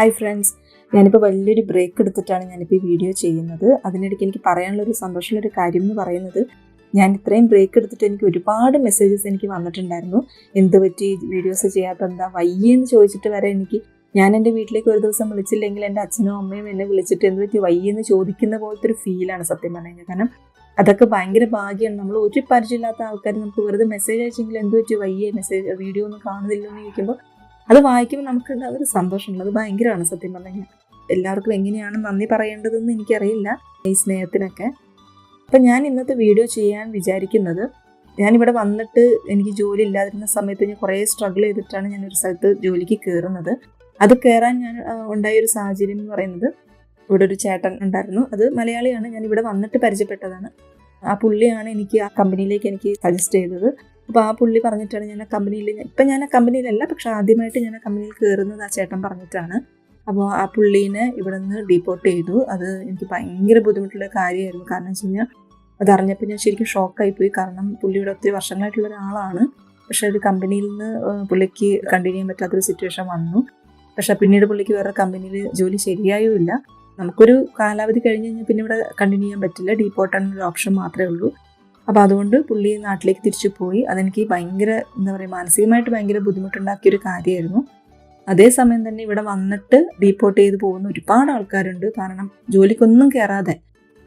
Hi friends, ഞാനിപ്പോൾ വലിയൊരു break എടുത്തിട്ടാണ് ഞാനിപ്പോൾ ഈ വീഡിയോ ചെയ്യുന്നത്. അതിനിടയ്ക്ക് എനിക്ക് പറയാനുള്ളൊരു സന്തോഷമുള്ളൊരു കാര്യം എന്ന് പറയുന്നത്, ഞാൻ ഇത്രയും ബ്രേക്ക് എടുത്തിട്ട് എനിക്ക് ഒരുപാട് മെസ്സേജസ് എനിക്ക് വന്നിട്ടുണ്ടായിരുന്നു. എന്ത് പറ്റി വീഡിയോസ് ചെയ്യാത്ത, എന്താ വയ്യെന്ന് ചോദിച്ചിട്ട് വരെ ഞാൻ എൻ്റെ വീട്ടിലേക്ക് ഒരു ദിവസം വിളിച്ചില്ലെങ്കിൽ എൻ്റെ അച്ഛനും അമ്മയും എന്നെ വിളിച്ചിട്ട് എന്ത് പറ്റി വയ്യെന്ന് ചോദിക്കുന്ന പോലത്തെ ഒരു ഫീലാണ് സത്യം പറഞ്ഞു കഴിഞ്ഞാൽ. കാരണം അതൊക്കെ ഭയങ്കര ഭാഗ്യമാണ്. നമ്മൾ ഒരു പരിചയമില്ലാത്ത ആൾക്കാർ നമുക്ക് വെറുതെ മെസ്സേജ് അയച്ചെങ്കിൽ എന്ത് പറ്റി വയ്യേ, വീഡിയോ ഒന്നും കാണുന്നില്ലോ എന്ന് ചോദിക്കുമ്പോൾ അത് വായിക്കുമ്പോൾ നമുക്ക് അതൊരു സന്തോഷമുണ്ട്. അത് ഭയങ്കരമാണ് സത്യം പറഞ്ഞു കഴിഞ്ഞാൽ. എല്ലാവർക്കും എങ്ങനെയാണ് നന്ദി പറയേണ്ടതെന്ന് എനിക്കറിയില്ല ഈ സ്നേഹത്തിനൊക്കെ. അപ്പം ഞാൻ ഇന്നത്തെ വീഡിയോ ചെയ്യാൻ വിചാരിക്കുന്നത്, ഞാനിവിടെ വന്നിട്ട് എനിക്ക് ജോലി ഇല്ലാതിരുന്ന സമയത്ത് ഞാൻ കുറേ സ്ട്രഗിൾ ചെയ്തിട്ടാണ് ഞാനൊരു സ്ഥലത്ത് ജോലിക്ക് കയറുന്നത്. അത് കയറാൻ ഞാൻ ഉണ്ടായൊരു സാഹചര്യം എന്ന് പറയുന്നത്, ഇവിടെ ഒരു ചേട്ടൻ ഉണ്ടായിരുന്നു. അത് മലയാളിയാണ്, ഞാൻ ഇവിടെ വന്നിട്ട് പരിചയപ്പെട്ടതാണ്. ആ പുള്ളിയാണ് എനിക്ക് ആ കമ്പനിയിലേക്ക് എനിക്ക് സജസ്റ്റ് ചെയ്തത്. അപ്പോൾ ആ പുള്ളി പറഞ്ഞിട്ടാണ് ഞാൻ ആ കമ്പനിയിൽ, ഇപ്പം ഞാൻ ആ കമ്പനിയിലല്ല, പക്ഷെ ആദ്യമായിട്ട് ഞാൻ ആ കമ്പനിയിൽ കയറുന്നത് ആ ചേട്ടൻ പറഞ്ഞിട്ടാണ്. അപ്പോൾ ആ പുള്ളീനെ ഇവിടെ നിന്ന് ഡീപ്പോർട്ട് ചെയ്തു. അത് എനിക്ക് ഭയങ്കര ബുദ്ധിമുട്ടുള്ള കാര്യമായിരുന്നു. കാരണം വെച്ച് കഴിഞ്ഞാൽ അതറിഞ്ഞപ്പോൾ ഞാൻ ശരിക്കും ഷോക്കായിപ്പോയി. കാരണം പുള്ളി ഇവിടെ ഒത്തിരി വർഷങ്ങളായിട്ടുള്ള ഒരാളാണ്. പക്ഷെ ഒരു കമ്പനിയിൽ നിന്ന് പുള്ളിക്ക് കണ്ടിന്യൂ ചെയ്യാൻ പറ്റാത്തൊരു സിറ്റുവേഷൻ വന്നു. പക്ഷെ പിന്നീട് പുള്ളിക്ക് വേറെ കമ്പനിയിൽ ജോലി ശരിയായും ഇല്ല. നമുക്കൊരു കാലാവധി കഴിഞ്ഞ് കഴിഞ്ഞാൽ പിന്നെ ഇവിടെ കണ്ടിന്യൂ ചെയ്യാൻ പറ്റില്ല, ഡീപ്പോർട്ട് എന്നൊരു ഓപ്ഷൻ മാത്രമേ ഉള്ളൂ. അപ്പോൾ അതുകൊണ്ട് പുള്ളി നാട്ടിലേക്ക് തിരിച്ചു പോയി. അതെനിക്ക് ഭയങ്കര മാനസികമായിട്ട് ഭയങ്കര ബുദ്ധിമുട്ടുണ്ടാക്കിയൊരു കാര്യമായിരുന്നു. അതേസമയം തന്നെ ഇവിടെ വന്നിട്ട് ഡീപ്പോർട്ട് ചെയ്ത് പോകുന്ന ഒരുപാട് ആൾക്കാരുണ്ട്. കാരണം ജോലിക്കൊന്നും കയറാതെ.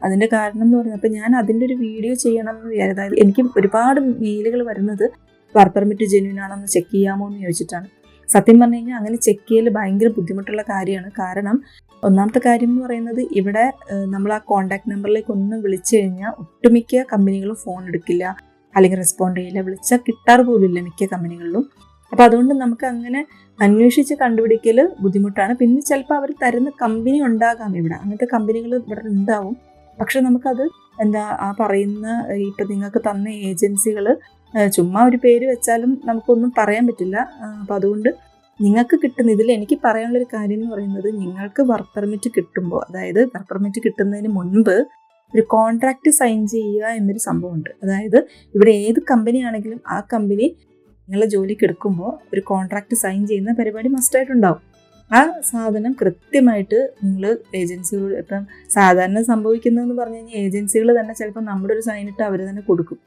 അതിൻ്റെ കാരണം എന്ന് പറഞ്ഞാൽ, അപ്പോൾ ഞാൻ അതിൻ്റെ ഒരു വീഡിയോ ചെയ്യണം എന്ന് വിചാരിച്ചത്. അതായത് എനിക്ക് ഒരുപാട് മെയിലുകൾ വരുന്നത് വർക്ക് പെർമിറ്റ് ജെന്യൂൻ ആണെന്ന് ചെക്ക് ചെയ്യാമോ എന്ന് ചോദിച്ചിട്ടാണ്. സത്യം പറഞ്ഞു കഴിഞ്ഞാൽ അങ്ങനെ ചെക്ക് ചെയ്യൽ ഭയങ്കര ബുദ്ധിമുട്ടുള്ള കാര്യമാണ്. കാരണം ഒന്നാമത്തെ കാര്യം എന്ന് പറയുന്നത്, ഇവിടെ നമ്മൾ ആ കോൺടാക്ട് നമ്പറിലേക്ക് ഒന്ന് വിളിച്ചു കഴിഞ്ഞാൽ ഒട്ടുമിക്ക കമ്പനികളും ഫോൺ എടുക്കില്ല, അല്ലെങ്കിൽ റെസ്പോണ്ട് ചെയ്യില്ല. വിളിച്ചാൽ കിട്ടാറ് പോലുമില്ല മിക്ക കമ്പനികളിലും. അപ്പോൾ അതുകൊണ്ട് നമുക്ക് അങ്ങനെ അന്വേഷിച്ച് കണ്ടുപിടിക്കൽ ബുദ്ധിമുട്ടാണ്. പിന്നെ ചിലപ്പോൾ അവർ തരുന്ന കമ്പനി ഉണ്ടാകാം ഇവിടെ, അങ്ങനത്തെ കമ്പനികൾ ഇവിടെ ഉണ്ടാവും. പക്ഷെ നമുക്കത് ആ പറയുന്ന ഇപ്പം നിങ്ങൾക്ക് തന്ന ഏജൻസികൾ ചുമ്മാ ഒരു പേര് വെച്ചാലും നമുക്കൊന്നും പറയാൻ പറ്റില്ല. അപ്പോൾ അതുകൊണ്ട് നിങ്ങൾക്ക് കിട്ടുന്ന, ഇതിൽ എനിക്ക് പറയാനുള്ളൊരു കാര്യം എന്ന് പറയുന്നത്, നിങ്ങൾക്ക് വർക്ക് പെർമിറ്റ് കിട്ടുമ്പോൾ, അതായത് വർക്ക് പെർമിറ്റ് കിട്ടുന്നതിന് മുൻപ് ഒരു കോൺട്രാക്റ്റ് സൈൻ ചെയ്യുക എന്നൊരു സംഭവമുണ്ട്. അതായത് ഇവിടെ ഏത് കമ്പനി ആണെങ്കിലും ആ കമ്പനി നിങ്ങളെ ജോലിക്ക് എടുക്കുമ്പോൾ ഒരു കോൺട്രാക്റ്റ് സൈൻ ചെയ്യുന്ന പരിപാടി മസ്റ്റായിട്ടുണ്ടാവും. ആ സാധനം കൃത്യമായിട്ട് നിങ്ങൾ ഏജൻസികൾ, ഇപ്പം സാധാരണ സംഭവിക്കുന്നതെന്ന് പറഞ്ഞു കഴിഞ്ഞാൽ ഏജൻസികൾ തന്നെ ചിലപ്പോൾ നമ്മുടെ ഒരു സൈനിട്ട് അവർ തന്നെ കൊടുക്കും.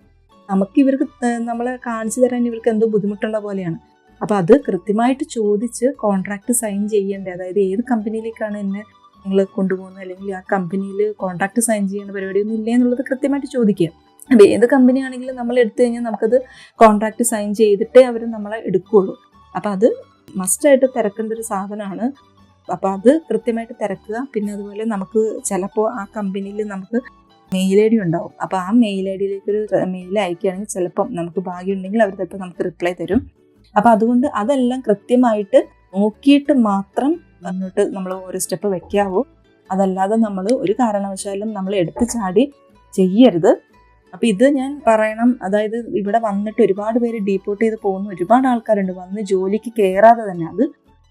ഇവർക്ക് നമ്മളെ കാണിച്ചു തരാൻ ഇവർക്ക് എന്തോ ബുദ്ധിമുട്ടുള്ള പോലെയാണ്. അപ്പോൾ അത് കൃത്യമായിട്ട് ചോദിച്ച് കോൺട്രാക്റ്റ് സൈൻ ചെയ്യേണ്ടത്, അതായത് ഏത് കമ്പനിയിലേക്കാണ് എന്നെ നിങ്ങൾ കൊണ്ടുപോകുന്നത്, അല്ലെങ്കിൽ ആ കമ്പനിയിൽ കോൺട്രാക്റ്റ് സൈൻ ചെയ്യുന്ന പരിപാടിയൊന്നും ഇല്ലേ എന്നുള്ളത് കൃത്യമായിട്ട് ചോദിക്കുക. അപ്പോൾ ഏത് കമ്പനി ആണെങ്കിലും നമ്മൾ എടുത്തു കഴിഞ്ഞാൽ നമുക്കത് കോൺട്രാക്റ്റ് സൈൻ ചെയ്തിട്ടേ അവർ നമ്മളെ എടുക്കുകയുള്ളൂ. അപ്പോൾ അത് മസ്റ്റായിട്ട് തിരക്കേണ്ട ഒരു സാധനമാണ്. അപ്പോൾ അത് കൃത്യമായിട്ട് തിരക്കുക. പിന്നെ അതുപോലെ നമുക്ക് ചിലപ്പോൾ ആ കമ്പനിയിൽ നമുക്ക് മെയിൽ ഐ ഡി ഉണ്ടാവും. അപ്പോൾ ആ മെയിൽ ഐ ഡിയിലേക്കൊരു മെയിൽ അയക്കുകയാണെങ്കിൽ ചിലപ്പം നമുക്ക് ഭാഗ്യമുണ്ടെങ്കിൽ അവർ ചിലപ്പോൾ നമുക്ക് റിപ്ലൈ തരും. അപ്പോൾ അതുകൊണ്ട് അതെല്ലാം കൃത്യമായിട്ട് നോക്കിയിട്ട് മാത്രം വന്നിട്ട് നമ്മൾ ഓരോ സ്റ്റെപ്പ് വെക്കാവൂ. അതല്ലാതെ നമ്മൾ ഒരു കാരണവശാലും നമ്മൾ എടുത്ത് ചാടി ചെയ്യരുത്. അപ്പോൾ ഇത് ഞാൻ പറയണം. അതായത് ഇവിടെ വന്നിട്ട് ഒരുപാട് പേര് ഡീപ്പോർട്ട് ചെയ്ത് പോകുന്ന ഒരുപാട് ആൾക്കാരുണ്ട്, വന്ന് ജോലിക്ക് കയറാതെ തന്നെ.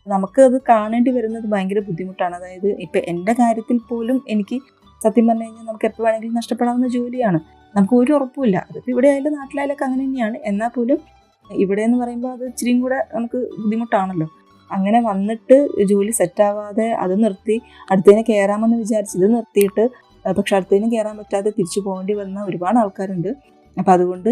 നമുക്കത് കാണേണ്ടി വരുന്നത് ഭയങ്കര ബുദ്ധിമുട്ടാണ്. അതായത് ഇപ്പം എൻ്റെ കാര്യത്തിൽ പോലും എനിക്ക് സത്യം പറഞ്ഞു കഴിഞ്ഞാൽ നമുക്ക് എപ്പോൾ വേണമെങ്കിലും നഷ്ടപ്പെടാവുന്ന ജോലിയാണ്. നമുക്ക് ഒരു ഉറപ്പുമില്ല. അതിപ്പോൾ ഇവിടെ ആയാലും നാട്ടിലായാലൊക്കെ അങ്ങനെ തന്നെയാണ്. എന്നാൽ പോലും ഇവിടെ എന്ന് പറയുമ്പോൾ അത് ഇച്ചിരിയും കൂടെ നമുക്ക് ബുദ്ധിമുട്ടാണല്ലോ. അങ്ങനെ വന്നിട്ട് ജോലി സെറ്റാവാതെ അത് നിർത്തി അടുത്തതിനെ കയറാമെന്ന് വിചാരിച്ച് ഇത് നിർത്തിയിട്ട് പക്ഷെ അടുത്തതിനും കയറാൻ പറ്റാതെ തിരിച്ചു പോകേണ്ടി വന്ന ഒരുപാട് ആൾക്കാരുണ്ട്. അപ്പോൾ അതുകൊണ്ട്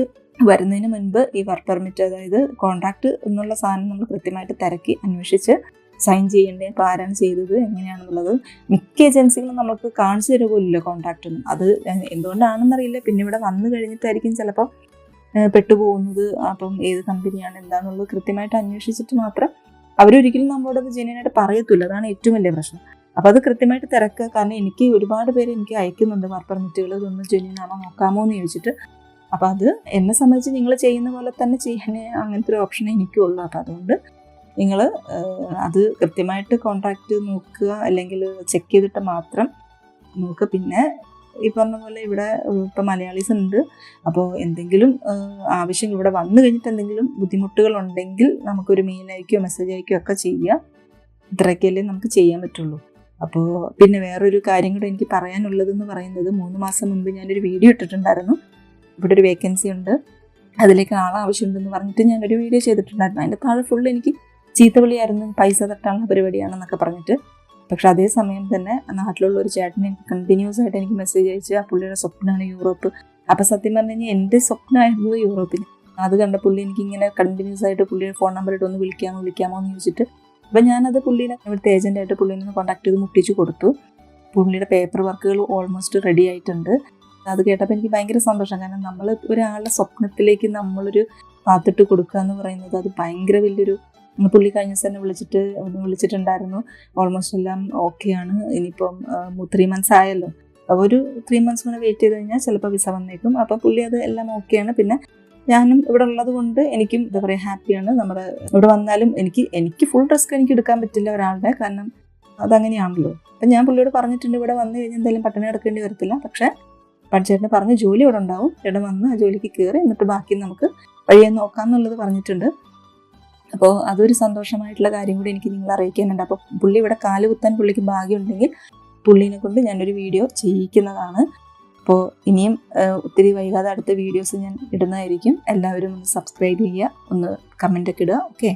വരുന്നതിന് മുൻപ് ഈ വർക്ക് പെർമിറ്റ്, അതായത് കോൺട്രാക്റ്റ് എന്നുള്ള സാധനം നമ്മൾ കൃത്യമായിട്ട് തിരക്കി അന്വേഷിച്ച് സൈൻ ചെയ്യേണ്ടത്. ഇപ്പോൾ ആരാണ് ചെയ്തത്, എങ്ങനെയാണെന്നുള്ളത് മിക്ക ഏജൻസികളും നമുക്ക് കാണിച്ചു തരുമല്ലോ കോൺട്രാക്റ്റൊന്നും. അത് എന്തുകൊണ്ടാണെന്നറിയില്ല. പിന്നെ ഇവിടെ വന്നു കഴിഞ്ഞിട്ടായിരിക്കും ചിലപ്പോൾ പെട്ടുപോകുന്നത്. അപ്പം ഏത് കമ്പനിയാണ് എന്താണെന്നുള്ളത് കൃത്യമായിട്ട് അന്വേഷിച്ചിട്ട് മാത്രം. അവരൊരിക്കലും നമ്മളോടത് ജെന്യുനായിട്ട് പറയത്തില്ല. അതാണ് ഏറ്റവും വലിയ പ്രശ്നം. അപ്പോൾ അത് കൃത്യമായിട്ട് തിരക്കുക. കാരണം എനിക്ക് ഒരുപാട് പേര് എനിക്ക് അയക്കുന്നുണ്ട് വർക്ക് പെർമിറ്റുകൾ, ഇതൊന്ന് ജെന്യുനാണോ നോക്കാമോ എന്ന് ചോദിച്ചിട്ട്. അപ്പോൾ അത് എന്നെ സംബന്ധിച്ച് നിങ്ങൾ ചെയ്യുന്ന പോലെ തന്നെ ചെയ്യാൻ അങ്ങനത്തെ ഒരു ഓപ്ഷനേ എനിക്കുള്ളൂ. അപ്പോൾ അതുകൊണ്ട് നിങ്ങൾ അത് കൃത്യമായിട്ട് കോൺട്രാക്റ്റ് നോക്കുക, അല്ലെങ്കിൽ ചെക്ക് ചെയ്തിട്ട് മാത്രം നോക്കുക. പിന്നെ ഈ പറഞ്ഞ പോലെ ഇവിടെ ഇപ്പം മലയാളീസ് ഉണ്ട്. അപ്പോൾ എന്തെങ്കിലും ആവശ്യം ഇവിടെ വന്നു കഴിഞ്ഞിട്ട് എന്തെങ്കിലും ബുദ്ധിമുട്ടുകളുണ്ടെങ്കിൽ നമുക്കൊരു മെയിൽ അയക്കുകയോ മെസ്സേജ് അയക്കുകയോ ഒക്കെ ചെയ്യുക. ഇത്രയൊക്കെയല്ലേ നമുക്ക് ചെയ്യാൻ പറ്റുള്ളൂ. അപ്പോൾ പിന്നെ വേറൊരു കാര്യം കൂടെ എനിക്ക് പറയാനുള്ളതെന്ന് പറയുന്നത്, 3 മാസം മുൻപ് ഞാനൊരു വീഡിയോ ഇട്ടിട്ടുണ്ടായിരുന്നു. ഇവിടെ ഒരു വേക്കൻസി ഉണ്ട്, അതിലേക്ക് ആവശ്യമുണ്ടെന്ന് പറഞ്ഞിട്ട് ഞാനൊരു വീഡിയോ ചെയ്തിട്ടുണ്ടായിരുന്നു. അതിൻ്റെ താഴെ ഫുള്ള് എനിക്ക് ചീത്തവിളിയായിരുന്നു, പൈസ തട്ടാനുള്ള പരിപാടിയാണെന്നൊക്കെ പറഞ്ഞിട്ട്. പക്ഷെ അതേസമയം തന്നെ നാട്ടിലുള്ള ഒരു ചേട്ടൻ എനിക്ക് കണ്ടിന്യൂസ് ആയിട്ട് എനിക്ക് മെസ്സേജ് അയച്ച് ആ പുള്ളിയുടെ സ്വപ്നമാണ് യൂറോപ്പ്. അപ്പം സത്യം പറഞ്ഞു കഴിഞ്ഞാൽ എൻ്റെ സ്വപ്നമായിരുന്നു യൂറോപ്പിൽ. അത് കണ്ട പുള്ളി എനിക്കിങ്ങനെ കണ്ടിന്യൂസ് ആയിട്ട് പുള്ളിയുടെ ഫോൺ നമ്പർ ഇട്ട് ഒന്ന് വിളിക്കാമോ എന്ന് ചോദിച്ചിട്ട്, അപ്പം ഞാനത് പുള്ളീനെ ഇവിടുത്തെ ഏജൻറ്റായിട്ട് പുള്ളിനെ ഒന്ന് കോൺടാക്ട് ചെയ്ത് മുട്ടിച്ച് കൊടുത്തു. പുള്ളിയുടെ പേപ്പർ വർക്കുകൾ ഓൾമോസ്റ്റ് റെഡി ആയിട്ടുണ്ട്. അത് കേട്ടപ്പോൾ എനിക്ക് ഭയങ്കര സന്തോഷം. കാരണം നമ്മൾ ഒരാളുടെ സ്വപ്നത്തിലേക്ക് നമ്മളൊരു പാത്തിട്ട് കൊടുക്കുക എന്ന് പറയുന്നത് അത് ഭയങ്കര വലിയൊരു. പുള്ളി കഴിഞ്ഞ ദിവസം തന്നെ വിളിച്ചിട്ടുണ്ടായിരുന്നു. ഓൾമോസ്റ്റ് എല്ലാം ഓക്കെയാണ്. ഇനിയിപ്പം 3 months ആയല്ലോ. അപ്പോൾ ഒരു 3 months കൂടെ വെയിറ്റ് ചെയ്ത് കഴിഞ്ഞാൽ ചിലപ്പോൾ വിസ വന്നേക്കും. അപ്പം പുള്ളി അത് എല്ലാം ഓക്കെയാണ്. പിന്നെ ഞാനും ഇവിടെ ഉള്ളത് കൊണ്ട് എനിക്കും എന്താ പറയുക ഹാപ്പിയാണ്. നമ്മുടെ ഇവിടെ വന്നാലും എനിക്ക് ഫുൾ റിസ്ക് എനിക്ക് എടുക്കാൻ പറ്റില്ല ഒരാളുടെ, കാരണം അതങ്ങനെയാണല്ലോ. അപ്പം ഞാൻ പുള്ളിയോട് പറഞ്ഞിട്ടുണ്ട് ഇവിടെ വന്നു കഴിഞ്ഞാൽ എന്തായാലും പട്ടിണി കിടക്കേണ്ടി വരത്തില്ല. പക്ഷേ പണിച്ചേട്ടന് പറഞ്ഞ് ജോലി ഇവിടെ ഉണ്ടാവും, ഇവിടെ വന്ന് ആ ജോലിക്ക് കയറി എന്നിട്ട് ബാക്കി നമുക്ക് വഴിയെ നോക്കാം എന്നുള്ളത് പറഞ്ഞിട്ടുണ്ട്. അപ്പോൾ അതൊരു സന്തോഷമായിട്ടുള്ള കാര്യം കൂടി എനിക്ക് നിങ്ങളെ അറിയിക്കാനുണ്ട്. അപ്പോൾ പുള്ളി ഇവിടെ കാല് കുത്താൻ പുള്ളിക്ക് ഭാഗ്യമുണ്ടെങ്കിൽ പുള്ളീനെ കൊണ്ട് ഞാനൊരു വീഡിയോ ചെയ്യിക്കുന്നതാണ്. അപ്പോൾ ഇനിയും ഒത്തിരി വൈകാതെ അടുത്ത വീഡിയോസ് ഞാൻ ഇടുന്നതായിരിക്കും. എല്ലാവരും ഒന്ന് സബ്സ്ക്രൈബ് ചെയ്യുക, ഒന്ന് കമൻ്റൊക്കെ ഇടുക. ഓക്കെ.